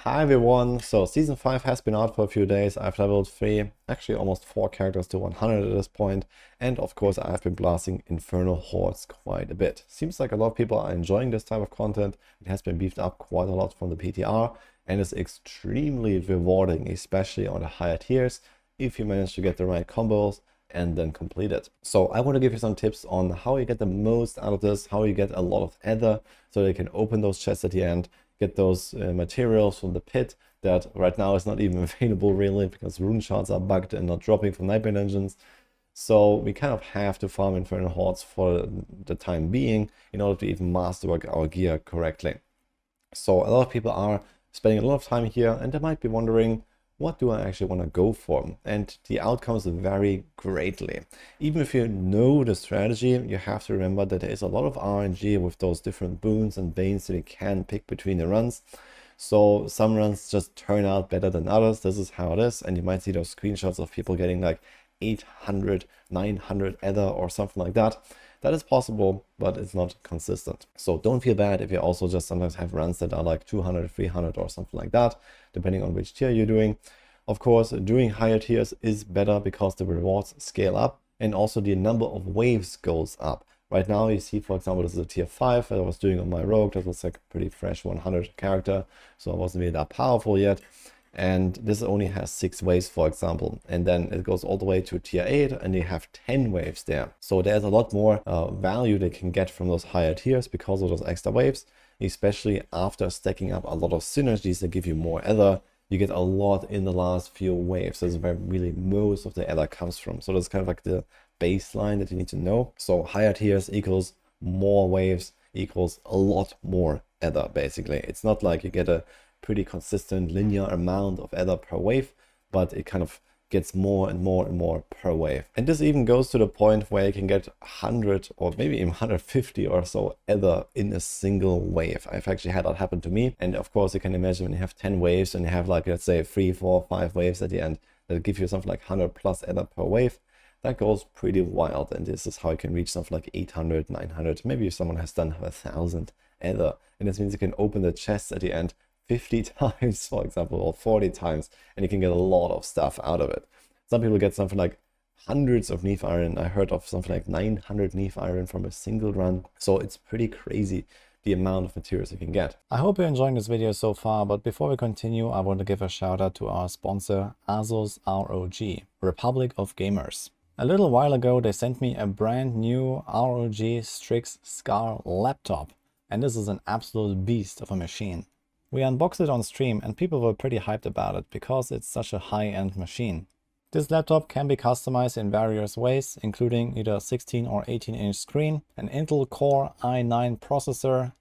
Hi everyone, so Season 5 has been out for a few days. I've leveled 3, actually almost 4 characters to 100 at this point, and of course I've been blasting Infernal Hordes quite a bit. Seems like a lot of people are enjoying this type of content. It has been beefed up quite a lot from the PTR and is extremely rewarding, especially on the higher tiers, if you manage to get the right combos and then complete it. So I want to give you some tips on how you get the most out of this, how you get a lot of ether so that you can open those chests at the end, get those materials from the pit that right now is not even available really because rune shards are bugged and not dropping from Nightmare Dungeons. So we kind of have to farm Infernal Hordes for the time being in order to even master our gear correctly. So a lot of people are spending a lot of time here and they might be wondering, what do I actually want to go for? And the outcomes vary greatly. Even if you know the strategy, you have to remember that there is a lot of RNG with those different boons and banes that you can pick between the runs. So some runs just turn out better than others. This is how it is. And you might see those screenshots of people getting like 800, 900 ether or something like that. That is possible, but it's not consistent. So don't feel bad if you also just sometimes have runs that are like 200, 300 or something like that, depending on which tier you're doing. Of course, doing higher tiers is better because the rewards scale up and also the number of waves goes up. Right now you see, for example, this is a tier 5 that I was doing on my rogue. That was like a pretty fresh 100 character, so I wasn't really that powerful yet. And this only has 6 waves, for example, and then it goes all the way to tier 8 and you have 10 waves there. So there's a lot more value they can get from those higher tiers because of those extra waves, especially after stacking up a lot of synergies that give you more ether. You get a lot in the last few waves. That's where really most of the ether comes from. So that's kind of like the baseline that you need to know. So higher tiers equals more waves equals a lot more ether, basically. It's not like you get a pretty consistent linear amount of ether per wave, but it kind of gets more and more and more per wave. And this even goes to the point where you can get 100 or maybe even 150 or so ether in a single wave. I've actually had that happen to me. And of course you can imagine when you have 10 waves and you have like, let's say 3, 4, 5 waves at the end that give you something like 100 plus ether per wave. That goes pretty wild, and this is how you can reach something like 800, 900, maybe if someone has done 1,000 ether. And this means you can open the chests at the end 50 times, for example, or 40 times, and you can get a lot of stuff out of it. Some people get something like hundreds of Neef Iron. I heard of something like 900 Neef Iron from a single run. So it's pretty crazy the amount of materials you can get. I hope you're enjoying this video so far, but before we continue, I want to give a shout out to our sponsor, ASOS ROG, Republic of Gamers. A little while ago, they sent me a brand new ROG Strix Scar laptop, and this is an absolute beast of a machine. We unboxed it on stream and people were pretty hyped about it because it's such a high-end machine. This laptop can be customized in various ways, including either a 16 or 18-inch screen, an Intel Core i9 processor,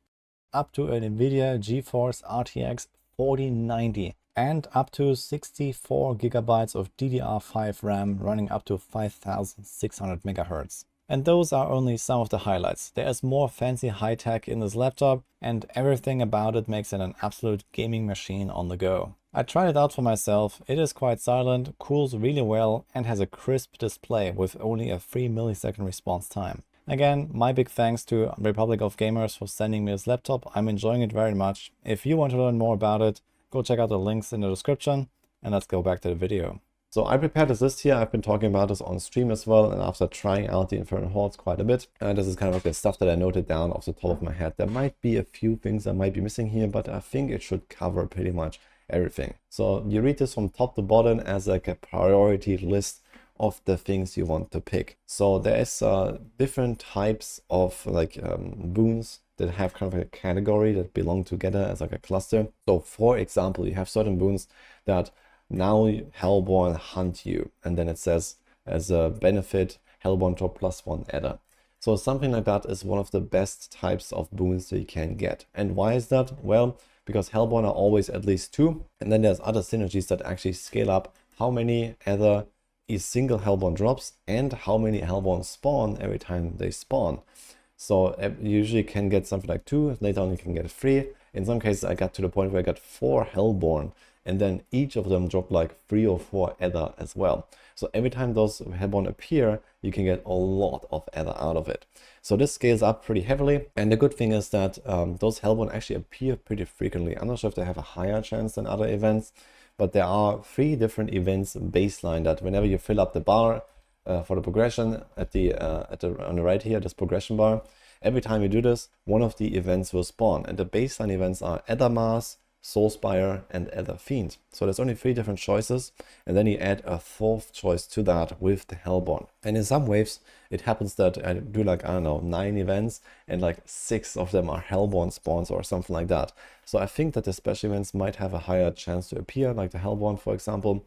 up to an NVIDIA GeForce RTX 4090, and up to 64 GB of DDR5 RAM running up to 5600 MHz. And those are only some of the highlights. There is more fancy high tech in this laptop and everything about it makes it an absolute gaming machine on the go. I tried it out for myself. It is quite silent, cools really well and has a crisp display with only a 3 millisecond response time. Again, my big thanks to Republic of Gamers for sending me this laptop. I'm enjoying it very much. If you want to learn more about it, go check out the links in the description and let's go back to the video. So I prepared this list here. I've been talking about this on stream as well, and after trying out the Infernal Hordes quite a bit, this is kind of like the stuff that I noted down off the top of my head. There might be a few things that might be missing here, but I think it should cover pretty much everything. So you read this from top to bottom as like a priority list of the things you want to pick. So there is different types of like boons that have kind of a category that belong together as like a cluster. So for example, you have certain boons that now Hellborn hunt you, and then it says as a benefit Hellborn drop +1 ether. So something like that is one of the best types of boons that you can get. And why is that? Well, because Hellborn are always at least 2, and then there's other synergies that actually scale up how many ether a single Hellborn drops and how many Hellborn spawn every time they spawn. So you usually can get something like 2, later on you can get 3. In some cases I got to the point where I got 4 Hellborn and then each of them drop like 3 or 4 ether as well. So every time those Hellborn appear, you can get a lot of ether out of it. So this scales up pretty heavily, and the good thing is that those Hellborn actually appear pretty frequently. I'm not sure if they have a higher chance than other events, but there are 3 different events baseline that whenever you fill up the bar for the progression on the right here, this progression bar, every time you do this, one of the events will spawn, and the baseline events are Ethermass, Soulspire, and Ether Fiend. So there's only 3 different choices, and then you add a 4th choice to that with the Hellborn. And in some waves, it happens that I do like, I don't know, 9 events, and like 6 of them are Hellborn spawns or something like that. So I think that the special events might have a higher chance to appear, like the Hellborn, for example.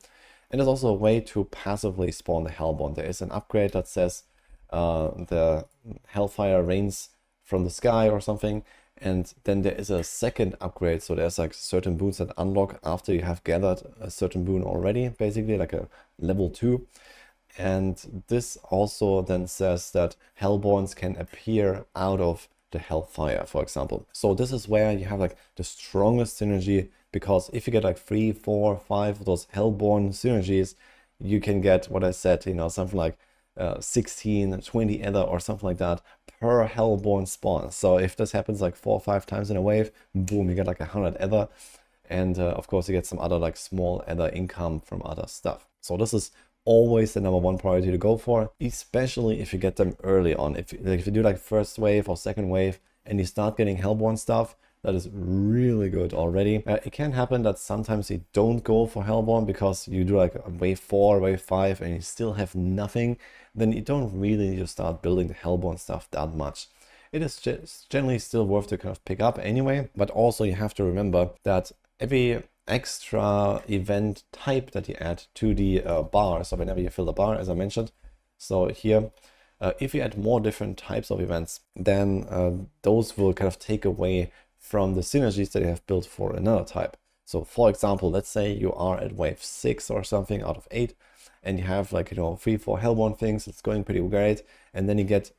And there's also a way to passively spawn the Hellborn. There is an upgrade that says the Hellfire rains from the sky or something. And then there is a second upgrade, so there's like certain boons that unlock after you have gathered a certain boon already, basically like a level 2. And this also then says that Hellborns can appear out of the Hellfire, for example. So this is where you have like the strongest synergy, because if you get like 3, 4, 5 of those Hellborn synergies, you can get what I said, you know, something like 16, 20 ether or something like that per Hellborn spawn. So if this happens like 4 or 5 times in a wave, boom, you get like 100 ether. And of course you get some other like small ether income from other stuff. So this is always the #1 priority to go for, especially if you get them early on. If you do like first wave or second wave and you start getting Hellborn stuff, that is really good already. It can happen that sometimes you don't go for Hellborn because you do like wave 4, wave 5 and you still have nothing. Then you don't really need to start building the Hellborn stuff that much. It is generally still worth to kind of pick up anyway, but also you have to remember that every extra event type that you add to the bar, so whenever you fill the bar, as I mentioned, so here, if you add more different types of events, then those will kind of take away from the synergies that you have built for another type. So for example, let's say you are at wave 6 or something out of 8, and you have like, you know, 3, 4 Hellborn things, it's going pretty great, and then you get,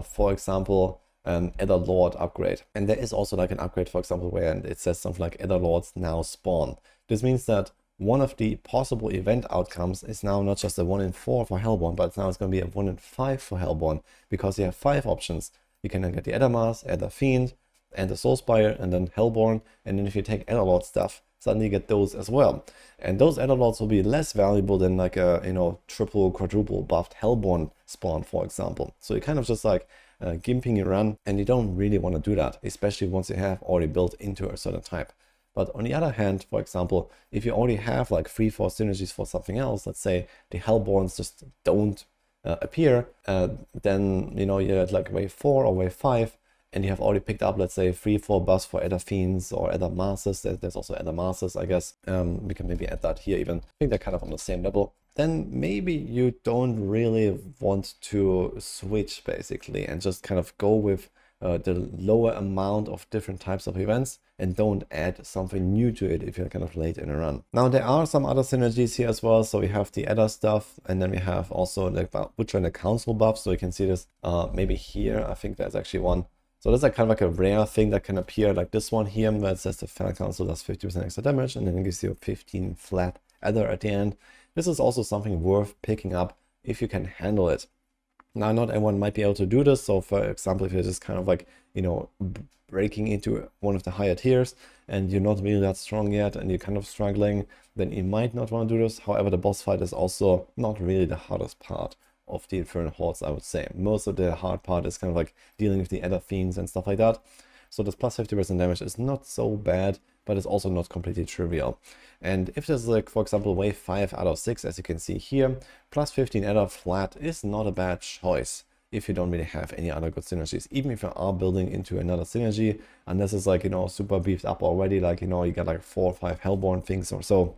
for example, an Ether Lord upgrade. And there is also like an upgrade, for example, where it says something like Ether Lords now spawn. This means that one of the possible event outcomes is now not just a 1 in 4 for Hellborn, but now it's going to be a 1 in 5 for Hellborn, because you have 5 options. You can then get the Ethermass, Ether Fiend, and the Soulspire, and then Hellborn, and then if you take Etherlord stuff, suddenly you get those as well. And those Etherlords will be less valuable than like a, you know, triple, quadruple buffed Hellborn spawn, for example. So you're kind of just like gimping your run, and you don't really want to do that, especially once you have already built into a certain type. But on the other hand, for example, if you already have like 3, 4 synergies for something else, let's say the Hellborns just don't appear, then, you know, you're at like wave 4 or wave 5, and you have already picked up, let's say, 3, 4 buffs for Ether Fiends or Ether Masses. There's also Ether Masses, I guess. We can maybe add that here even. I think they're kind of on the same level. Then maybe you don't really want to switch, basically, and just kind of go with the lower amount of different types of events, and don't add something new to it if you're kind of late in a run. Now, there are some other synergies here as well. So we have the Ether stuff, and then we have also the Butcher and the Council buff. So you can see this maybe here. I think there's actually one. So that's like kind of like a rare thing that can appear, like this one here, where it says the Final Council does 50% extra damage, and then it gives you 15 flat Ether at the end. This is also something worth picking up if you can handle it. Now, not everyone might be able to do this. So for example, if you're just kind of like, you know, breaking into one of the higher tiers and you're not really that strong yet and you're kind of struggling, then you might not want to do this. However, the boss fight is also not really the hardest part of the Infernal Hordes, I would say. Most of the hard part is kind of like dealing with the Ether Fiends and stuff like that. So this plus 50% damage is not so bad, but it's also not completely trivial. And if there's like, for example, wave 5 out of 6, as you can see here, plus 15 Ether flat is not a bad choice if you don't really have any other good synergies. Even if you are building into another synergy, and this is like, you know, super beefed up already, like, you know, you got like 4 or 5 Hellborn things or so,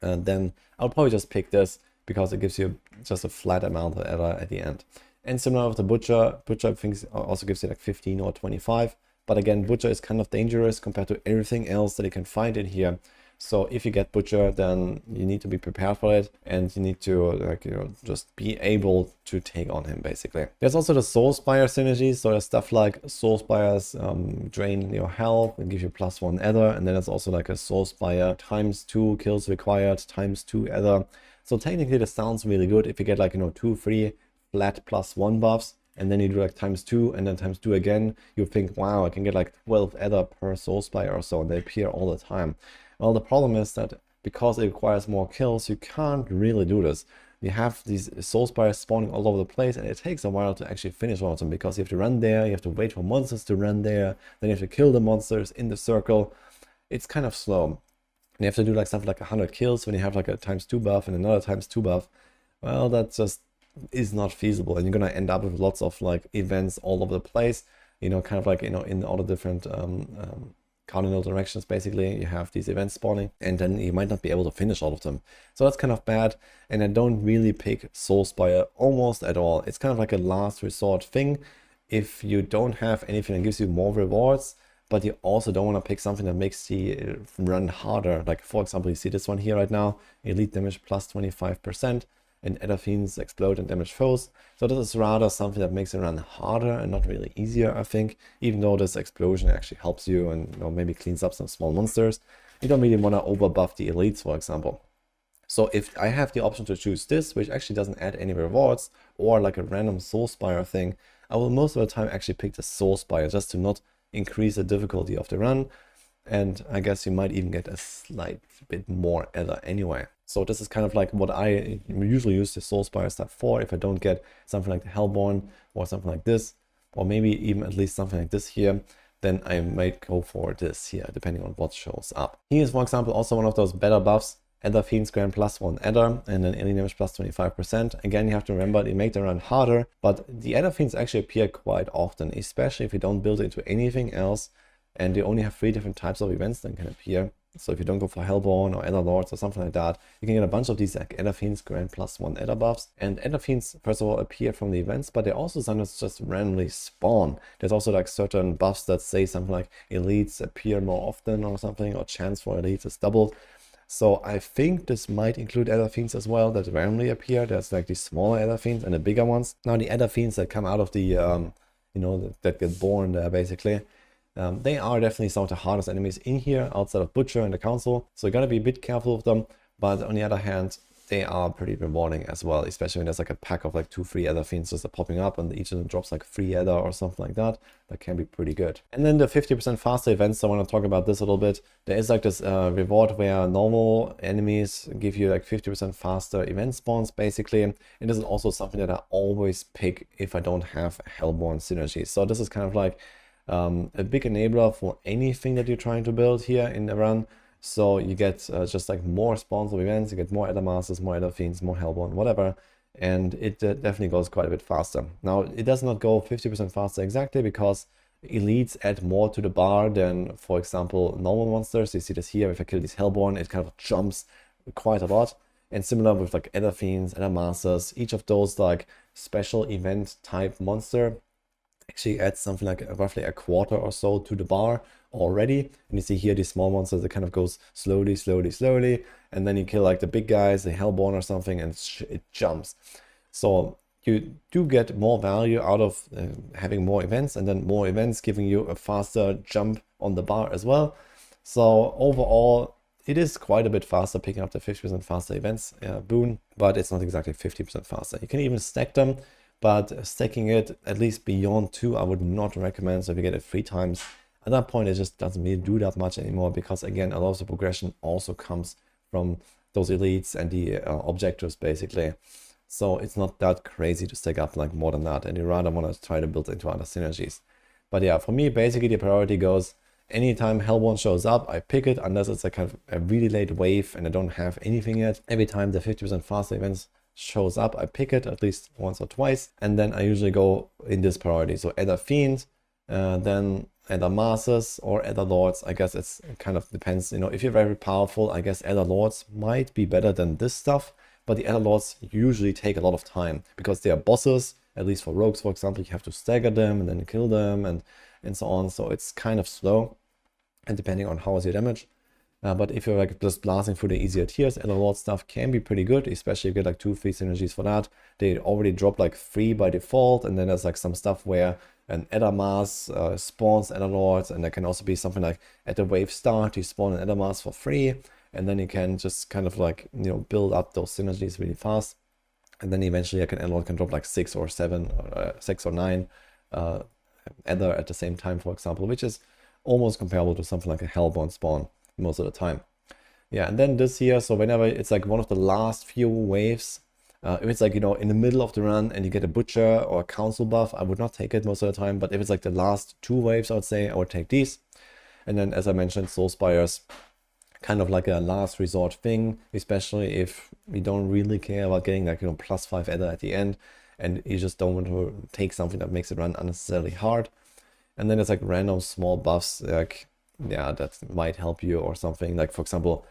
then I'll probably just pick this, because it gives you just a flat amount of Ether at the end. And similar with the Butcher, Butcher things also gives you like 15 or 25. But again, Butcher is kind of dangerous compared to everything else that you can find in here. So if you get Butcher, then you need to be prepared for it, and you need to, like, you know, just be able to take on him, basically. There's also the Soulspire synergies, so there's stuff like Soulspires drain your health and give you +1 adder, and then there's also like a Soulspire ×2 kills required, ×2 adder. So technically this sounds really good if you get like, you know, 2 free flat +1 buffs, and then you do like ×2 and then ×2 again, you think, wow, I can get like 12 adder per Soulspire or so, and they appear all the time. Well, the problem is that because it requires more kills, you can't really do this. You have these Soulspires spawning all over the place, and it takes a while to actually finish one of them, because you have to run there, you have to wait for monsters to run there, then you have to kill the monsters in the circle. It's kind of slow. And you have to do like something like 100 kills when you have like a ×2 buff and another ×2 buff. Well, that just is not feasible, and you're gonna end up with lots of like events all over the place, you know, kind of like, you know, in all the different cardinal directions. Basically, you have these events spawning, and then you might not be able to finish all of them. So that's kind of bad, and I don't really pick Soulspire almost at all. It's kind of like a last resort thing. If you don't have anything that gives you more rewards, but you also don't want to pick something that makes the run harder. Like, for example, you see this one here right now, elite damage +25%, and Adder Fiends explode and damage foes. So this is rather something that makes it run harder and not really easier, I think, even though this explosion actually helps you and, you know, maybe cleans up some small monsters. You don't really want to overbuff the elites, for example. So if I have the option to choose this, which actually doesn't add any rewards, or like a random Soulspire thing, I will most of the time actually pick the Soulspire just to not increase the difficulty of the run. And I guess you might even get a slight bit more Adder anyway. So this is kind of like what I usually use the Soulspire stuff for. If I don't get something like the Hellborn or something like this, or maybe even at least something like this here, then I might go for this here, depending on what shows up. Here's, for example, also one of those better buffs. Adder Fiends grant +1 Adder, and then any damage +25%. Again, you have to remember, they make the run harder, but the Adder Fiends actually appear quite often, especially if you don't build it into anything else, and you only have 3 different types of events that can appear. So if you don't go for Hellborn or Adder Lords or something like that, you can get a bunch of these like Adder Fiends grant +1 Adder buffs. And Adder Fiends, first of all, appear from the events, but they also sometimes just randomly spawn. There's also like certain buffs that say something like elites appear more often or something, or chance for elites is doubled. So I think this might include Adder Fiends as well that randomly appear. There's like these smaller Adder Fiends and the bigger ones. Now the Adder Fiends that come out of the, you know, that get born there basically, they are definitely some of the hardest enemies in here outside of Butcher and the Council. So you gotta be a bit careful with them. But on the other hand, they are pretty rewarding as well, especially when there's like a pack of like 2 free Adder Fiends just popping up, and each of them drops like 3 Adder or something like that. That can be pretty good. And then the 50% faster events, I want to talk about this a little bit. There is like this reward where normal enemies give you like 50% faster event spawns basically. And this is also something that I always pick if I don't have Hellborn synergy. So this is kind of like a big enabler for anything that you're trying to build here in the run. So you get just like more spawns of events, you get more Adder Masters, more Adder Fiends, more Hellborn, whatever. And it definitely goes quite a bit faster. Now, it does not go 50% faster exactly, because elites add more to the bar than, for example, normal monsters. You see this here, if I kill these Hellborn, it kind of jumps quite a lot. And similar with like Adder Fiends, Adder Masters, each of those like special event type monster actually adds something like roughly a quarter or so to the bar already. And you see here these small monsters, it kind of goes slowly, slowly, slowly, and then you kill like the big guys, the Hellborn or something, and it jumps. So you do get more value out of having more events, and then more events giving you a faster jump on the bar as well. So overall, it is quite a bit faster picking up the 50% faster events boon, but it's not exactly 50% faster. You can even stack them, but stacking it at least beyond 2 I would not recommend. So if you get it 3 times, at that point it just doesn't really do that much anymore, because again, a lot of the progression also comes from those elites and the objectives basically. So it's not that crazy to stack up like more than that, and you rather want to try to build into other synergies. But yeah, for me basically the priority goes, anytime Hellborn shows up, I pick it, unless it's a kind of a really late wave and I don't have anything yet. Every time the 50% faster events shows up, I pick it at least once or twice, and then I usually go in this priority. So Adder Fiend, then Adder Masters or Adder Lords. I guess it kind of depends, you know, if you're very powerful, I guess Adder Lords might be better than this stuff, but the Adder Lords usually take a lot of time, because they are bosses, at least for rogues, for example. You have to stagger them and then kill them and so on, so it's kind of slow, and depending on how is your damage. But if you're like just blasting through the easier tiers, Elder Lord stuff can be pretty good, especially if you get like 2 free synergies for that. They already drop like 3 by default, and then there's like some stuff where an Elder Mass spawns Elder Lords, and there can also be something like at the wave start, you spawn an Elder Mass for free, and then you can just kind of like, you know, build up those synergies really fast. And then eventually like an Elder Lord can drop like 6 or 7, or 6 or 9 Ether at the same time, for example, which is almost comparable to something like a Hellborn spawn most of the time. Yeah, and then this here, so whenever it's like one of the last few waves, if it's like, you know, in the middle of the run and you get a Butcher or a Council buff, I would not take it most of the time. But if it's like the last 2 waves, I would say I would take these. And then, as I mentioned, Soul Spires, kind of like a last resort thing, especially if you don't really care about getting like, you know, +5 Ether at the end, and you just don't want to take something that makes it run unnecessarily hard. And then it's like random small buffs, like, yeah, that might help you or something. Like, for example,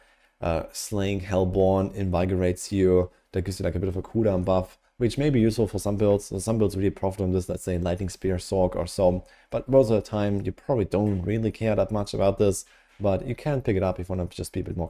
slaying Hellborn invigorates you. That gives you like a bit of a cooldown buff, which may be useful for some builds. So some builds really profit on this, let's say Lightning Spear, Sork or so. But most of the time, you probably don't really care that much about this. But you can pick it up if you want to just be a bit more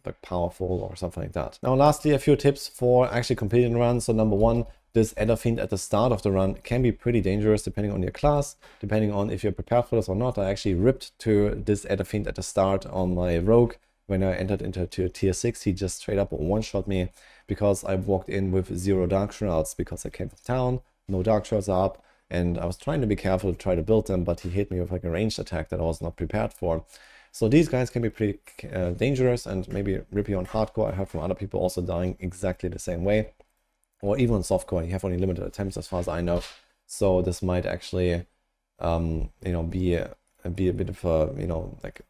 like powerful or something like that. Now, lastly, a few tips for actually completing the run. So number 1, this Adder Fiend at the start of the run can be pretty dangerous depending on your class, depending on if you're prepared for this or not. I actually ripped to this Adder Fiend at the start on my Rogue. When I entered into tier 6, he just straight up one-shot me because I walked in with 0 Dark Shrouds because I came from town, no Dark Shrouds up, and I was trying to be careful to try to build them, but he hit me with like a ranged attack that I was not prepared for. So these guys can be pretty dangerous and maybe rip you on hardcore. I heard from other people also dying exactly the same way. Or even on softcore, you have only limited attempts as far as I know. So this might actually, you know, be a bit of a, you know, like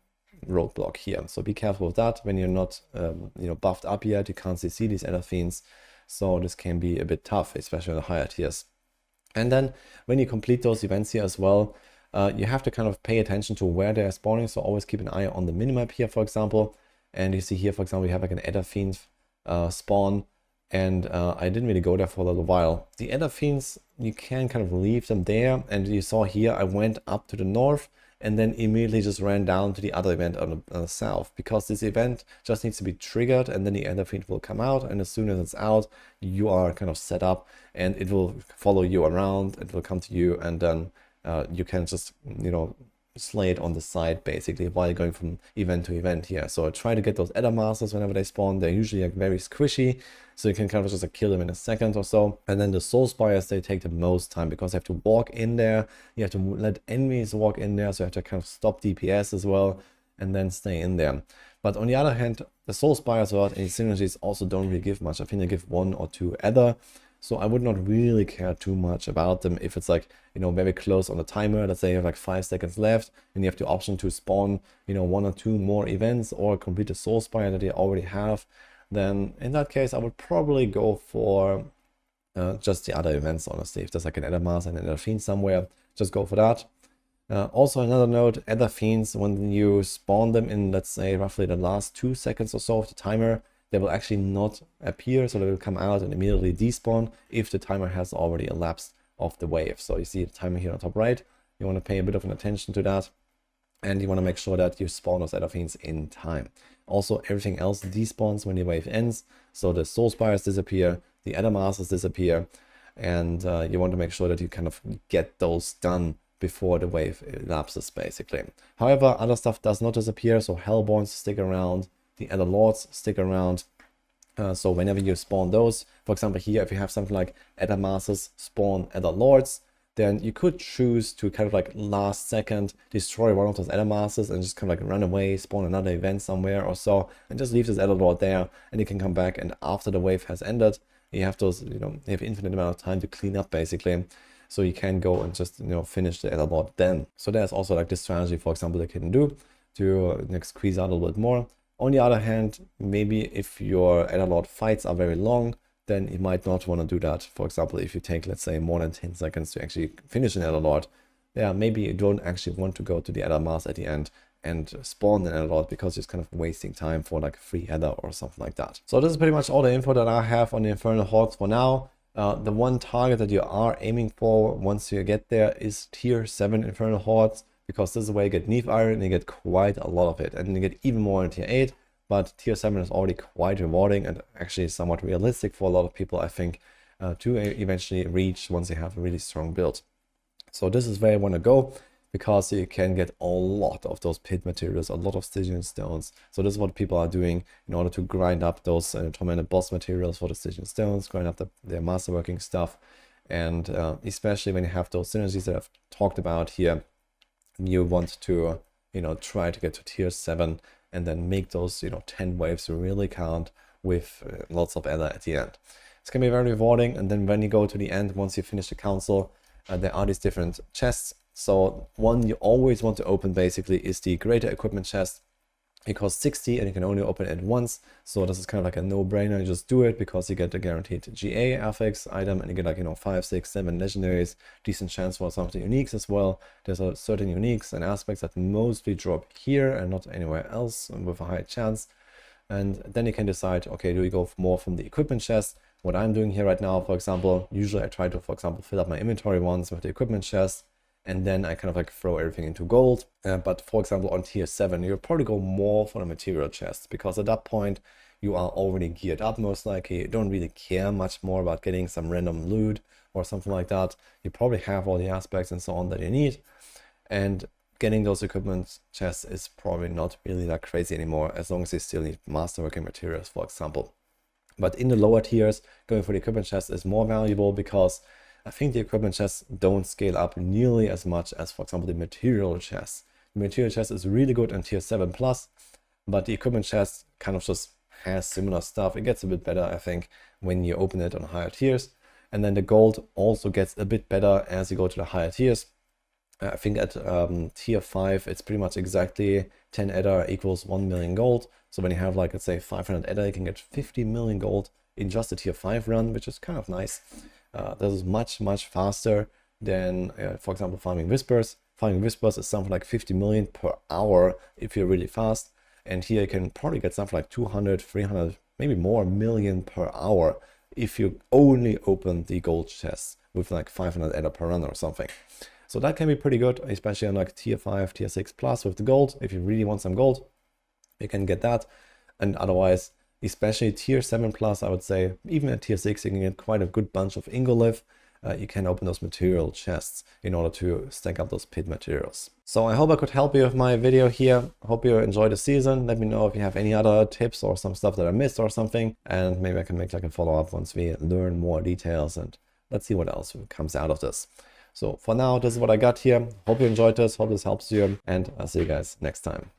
roadblock here. So be careful with that when you're not, you know, buffed up yet. You can't see these Elder Fiends. So this can be a bit tough, especially on the higher tiers. And then when you complete those events here as well, you have to kind of pay attention to where they're spawning. So always keep an eye on the minimap here, for example. And you see here, for example, you have like an Elder Fiend spawn. And I didn't really go there for a little while. The Elder Fiends, you can kind of leave them there. And you saw here, I went up to the north and then immediately just ran down to the other event on the south. Because this event just needs to be triggered and then the Elder Fiend will come out. And as soon as it's out, you are kind of set up and it will follow you around. It will come to you and then you can just, you know, slay it on the side basically while going from event to event here. So try to get those Elder Masters whenever they spawn. They're usually like very squishy, so you can kind of just like kill them in a second or so. And then the Soul Spires, they take the most time because you have to walk in there, you have to let enemies walk in there, so you have to kind of stop DPS as well and then stay in there. But on the other hand, the Soul Spires without any synergies also don't really give much. I think they give 1 or 2 Ether. So I would not really care too much about them if it's like, you know, very close on the timer. Let's say you have like 5 seconds left and you have the option to spawn, you know, 1 or 2 more events or complete the Soul Spire that you already have. Then in that case, I would probably go for just the other events, honestly. If there's like an Elder Mass and an Elder Fiend somewhere, just go for that. Also, another note, Elder Fiends, when you spawn them in, let's say, roughly the last 2 seconds or so of the timer, they will actually not appear, so they will come out and immediately despawn if the timer has already elapsed of the wave. So you see the timer here on top right. You want to pay a bit of an attention to that, and you want to make sure that you spawn those Elder Fiends in time. Also, everything else despawns when the wave ends, so the Soul Spires disappear, the Elder Masters disappear, and you want to make sure that you kind of get those done before the wave elapses, basically. However, other stuff does not disappear, so Hellborns stick around, the Elder Lords stick around. So whenever you spawn those, for example here, if you have something like Elder Masters spawn Elder Lords, then you could choose to kind of like last second destroy one of those Elder Masters and just kind of like run away, spawn another event somewhere or so, and just leave this Elder Lord there, and you can come back, and after the wave has ended, you have those, you know, you have infinite amount of time to clean up basically. So you can go and just, you know, finish the Elder Lord then. So there's also like this strategy, for example, that you can do to squeeze out a little bit more. On the other hand, maybe if your Elder Lord fights are very long, then you might not want to do that. For example, if you take, let's say, more than 10 seconds to actually finish an Elder Lord, yeah, maybe you don't actually want to go to the Elder Mass at the end and spawn an Elder Lord because it's kind of wasting time for like free Elder or something like that. So this is pretty much all the info that I have on the Infernal Hordes for now. The one target that you are aiming for once you get there is tier 7 Infernal Hordes. because this is where you get Neve Iron and you get quite a lot of it, and you get even more in tier 8, but tier 7 is already quite rewarding and actually somewhat realistic for a lot of people, I think, to eventually reach once you have a really strong build. So this is where I want to go, because you can get a lot of those pit materials, a lot of Stygian stones. So this is what people are doing in order to grind up those tormented boss materials for the Stygian stones, grind up their masterworking stuff. And especially when you have those synergies that I've talked about here, you want to, try to get to tier 7 and then make those, 10 waves really count with lots of Ella at the end. It's going to be very rewarding. And then when you go to the end, once you finish the council, there are these different chests. So one you always want to open basically is the greater equipment chest. It costs 60 and you can only open it once. So this is kind of like a no-brainer. You just do it because you get a guaranteed GA affix item and you get like, 5, 6, 7 legendaries, decent chance for something uniques as well. There's a certain uniques and aspects that mostly drop here and not anywhere else with a high chance. And then you can decide, okay, do we go more from the equipment chest? What I'm doing here right now, for example, usually I try to, for example, fill up my inventory once with the equipment chest, and then I kind of like throw everything into gold. But for example, on tier 7, you'll probably go more for the material chest, because at that point you are already geared up most likely. You don't really care much more about getting some random loot or something like that. You probably have all the aspects and so on that you need. And getting those equipment chests is probably not really that crazy anymore, as long as you still need masterworking materials, for example. But in the lower tiers, going for the equipment chest is more valuable, because I think the equipment chests don't scale up nearly as much as, for example, the material chest. The material chest is really good in tier 7 plus, but the equipment chest kind of just has similar stuff. It gets a bit better, I think, when you open it on higher tiers. And then the gold also gets a bit better as you go to the higher tiers. I think at tier 5, it's pretty much exactly 10 Edda equals 1 million gold. So when you have, like, let's say 500 Edda, you can get 50 million gold in just a tier 5 run, which is kind of nice. This is much, much faster than, for example, farming Whispers. Farming Whispers is something like 50 million per hour if you're really fast. And here you can probably get something like 200, 300, maybe more million per hour if you only open the gold chests with like 500 Edda per run or something. So that can be pretty good, especially on like tier 5, tier 6 plus with the gold. If you really want some gold, you can get that. And otherwise, especially tier 7 plus, I would say, even at tier 6, you can get quite a good bunch of Ingolith. You can open those material chests in order to stack up those pit materials. So I hope I could help you with my video here. Hope you enjoyed the season. Let me know if you have any other tips or some stuff that I missed or something. And maybe I can make like a follow-up once we learn more details, and let's see what else comes out of this. So for now, this is what I got here. Hope you enjoyed this. Hope this helps you. And I'll see you guys next time.